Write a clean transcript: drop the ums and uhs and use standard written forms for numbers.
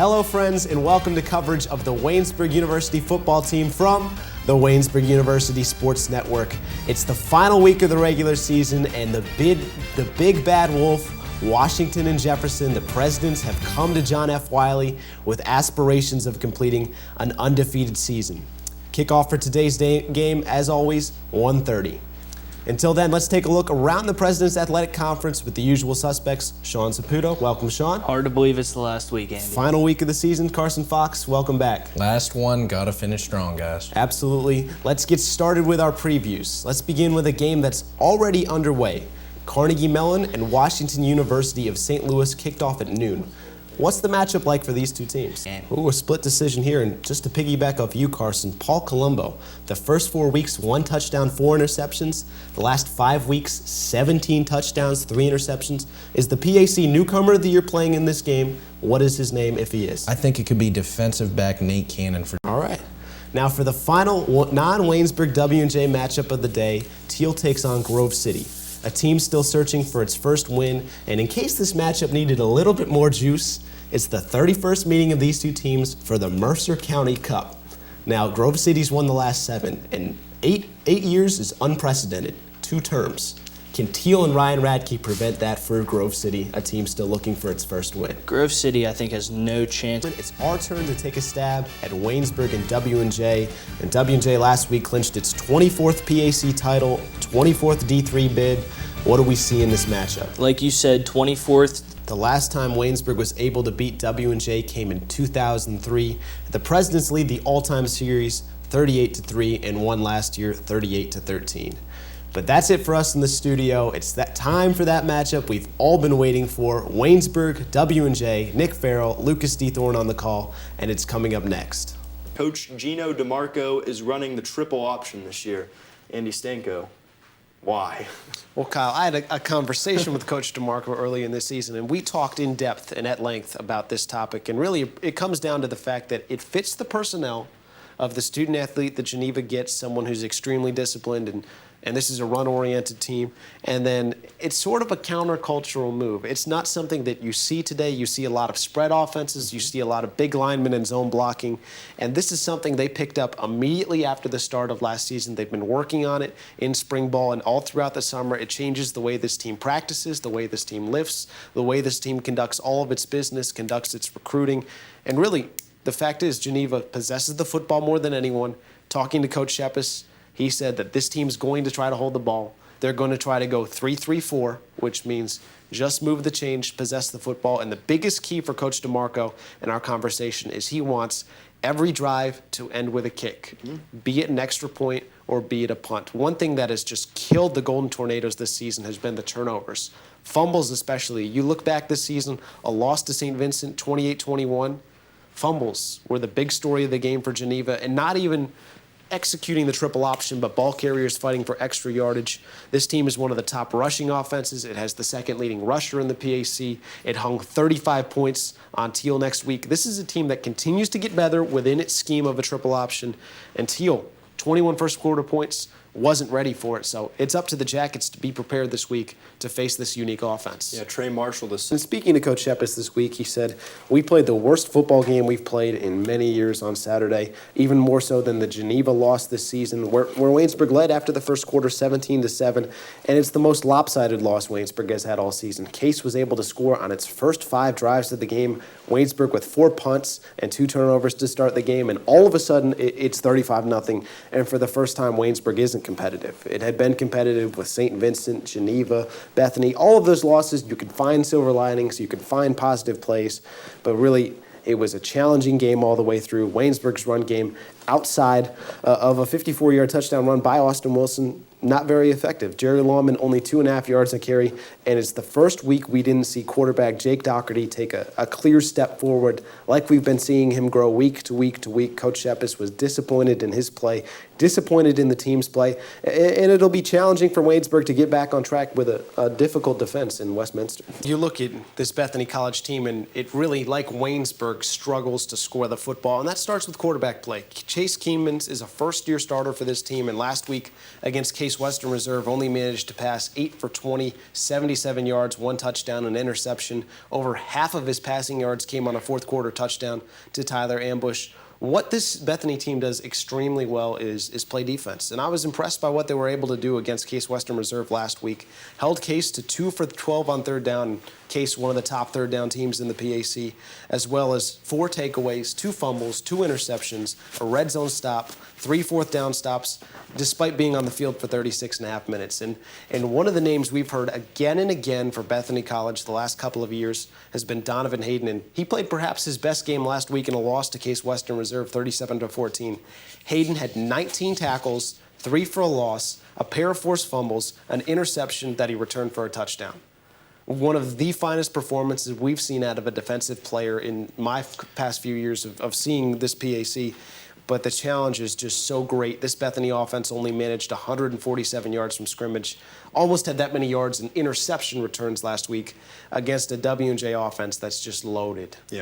Hello friends, and welcome to coverage of the Waynesburg University football team from the Waynesburg University Sports Network. It's the final week of the regular season, and the big bad wolf, Washington and Jefferson, the Presidents, have come to John F. Wiley with aspirations of completing an undefeated season. Kickoff for today's game, as always, 1:30. Until then, let's take a look around the President's Athletic Conference with the usual suspects. Sean Saputo, welcome, Sean. Hard to believe it's the last week, Andy. Final week of the season. Carson Fox, welcome back. Last one, gotta finish strong, guys. Absolutely. Let's get started with our previews. Let's begin with a game that's already underway. Carnegie Mellon and Washington University of St. Louis kicked off at noon. What's the matchup like for these two teams? Ooh, a split decision here, and just to piggyback off you, Carson, Paul Colombo, the first 4 weeks, 1 touchdown, 4 interceptions. The last 5 weeks, 17 touchdowns, 3 interceptions. Is the PAC newcomer of the year playing in this game? What is his name if he is? I think it could be defensive back Nate Cannon. All right. Now for the final non-Waynesburg W&J matchup of the day, Teal takes on Grove City, a team still searching for its first win, and in case this matchup needed a little bit more juice, it's the 31st meeting of these two teams for the Mercer County Cup. Now, Grove City's won the last 7, and 8 years is unprecedented, 2 terms. Can Teal and Ryan Radke prevent that for Grove City, a team still looking for its first win? Grove City, I think, has no chance. It's our turn to take a stab at Waynesburg and W&J. And W&J last week clinched its 24th PAC title, 24th D3 bid. What do we see in this matchup? Like you said, 24th. The last time Waynesburg was able to beat W&J came in 2003. The Presidents lead the all-time series 38-3 and won last year 38-13. But that's it for us in the studio. It's that time for that matchup we've all been waiting for. Waynesburg, W&J, Nick Farrell, Lucas D. Thorne on the call, and it's coming up next. Coach Gino DeMarco is running the triple option this year. Andy Stanko, why? Well, Kyle, I had a conversation with Coach DeMarco early in this season, and we talked in depth and at length about this topic. And really, it comes down to the fact that it fits the personnel of the student athlete that Geneva gets, someone who's extremely disciplined, and this is a run-oriented team. And then it's sort of a counter-cultural move. It's not something that you see today. You see a lot of spread offenses. You see a lot of big linemen and zone blocking. And this is something they picked up immediately after the start of last season. They've been working on it in spring ball and all throughout the summer. It changes the way this team practices, the way this team lifts, the way this team conducts all of its business, conducts its recruiting. And really, the fact is Geneva possesses the football more than anyone. Talking to Coach Shepis, he said that this team's going to try to hold the ball. They're going to try to go 3-3-4, which means just move the change, possess the football. And the biggest key for Coach DeMarco in our conversation is he wants every drive to end with a kick, be it an extra point or be it a punt. One thing that has just killed the Golden Tornadoes this season has been the turnovers. Fumbles especially. You look back this season, a loss to St. Vincent, 28-21. Fumbles were the big story of the game for Geneva, and not even executing the triple option, but ball carriers fighting for extra yardage. This team is one of the top rushing offenses. It has the second leading rusher in the PAC. It hung 35 points on Teal next week. This is a team that continues to get better within its scheme of a triple option. And Teal, 21 first quarter points, wasn't ready for it. So it's up to the Jackets to be prepared this week to face this unique offense. Yeah, Trey Marshall. And speaking to Coach Shepis this week, he said, we played the worst football game we've played in many years on Saturday, even more so than the Geneva loss this season, where Waynesburg led after the first quarter 17-7, and it's the most lopsided loss Waynesburg has had all season. Case was able to score on its first 5 drives of the game. Waynesburg with 4 punts and 2 turnovers to start the game, and all of a sudden it's 35-0, and for the first time Waynesburg isn't competitive. It had been competitive with St. Vincent, Geneva, Bethany. All of those losses, you could find silver linings, you could find positive plays, but really it was a challenging game all the way through. Waynesburg's run game outside of a 54-yard touchdown run by Austin Wilson, not very effective. Jerry Lawman only 2.5 yards a carry, and it's the first week we didn't see quarterback Jake Doherty take a clear step forward like we've been seeing him grow week to week to week. Coach Shepis was disappointed in his play, disappointed in the team's play, and it'll be challenging for Waynesburg to get back on track with a difficult defense in Westminster. You look at this Bethany College team, and it really, like Waynesburg, struggles to score the football, and that starts with quarterback play. Chase Keenmans is a first-year starter for this team, and last week against K Case Western Reserve only managed to pass 8 for 20, 77 yards, 1 touchdown, and interception. Over half of his passing yards came on a fourth quarter touchdown to Tyler Ambush. What this Bethany team does extremely well is play defense. And I was impressed by what they were able to do against Case Western Reserve last week. Held Case to 2 for 12 on third down. Case, one of the top third down teams in the PAC, as well as 4 takeaways, 2 fumbles, 2 interceptions, a red zone stop, 3 fourth down stops, despite being on the field for 36 and a half minutes. And one of the names we've heard again and again for Bethany College the last couple of years has been Donovan Hayden. And he played perhaps his best game last week in a loss to Case Western Reserve, 37-14. Hayden had 19 tackles, 3 for a loss, a pair of forced fumbles, an interception that he returned for a touchdown. One of the finest performances we've seen out of a defensive player in my past few years of seeing this PAC. But the challenge is just so great. This Bethany offense only managed 147 yards from scrimmage, almost had that many yards in interception returns last week against a W&J offense that's just loaded. Yeah.